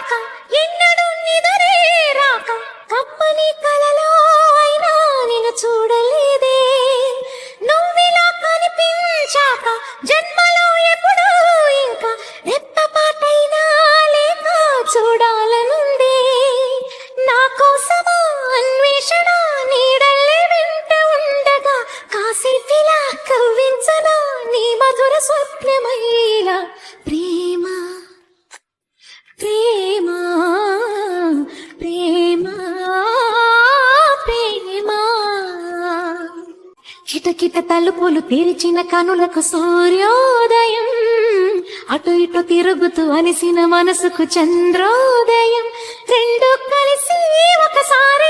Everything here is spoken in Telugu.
కాక ఎన్నడూ నిదరే రాక కమ్మని కలలో అయినా నిన్ను చూడలేదే నువ్విలా కనిపించాక జన్మలో ఎప్పుడూ ఇంకా రెప్పపాటైనా లేక చూడాలనుంది నా కోసమా అన్వేషణ నీడల్లే వెంట ఉండగా కాసేపిలా కవ్వించనా నీ మధుర స్వప్నమైలా ప్రేమ ప్రేమ ప్రేమ ప్రేమ కిటకిట తలుపులు తెరిచిన కనులకు సూర్యోదయం అటు ఇటు తిరుగుతూ అలిసిన మనసుకు చంద్రోదయం రెండు కలిసి ఒకసారి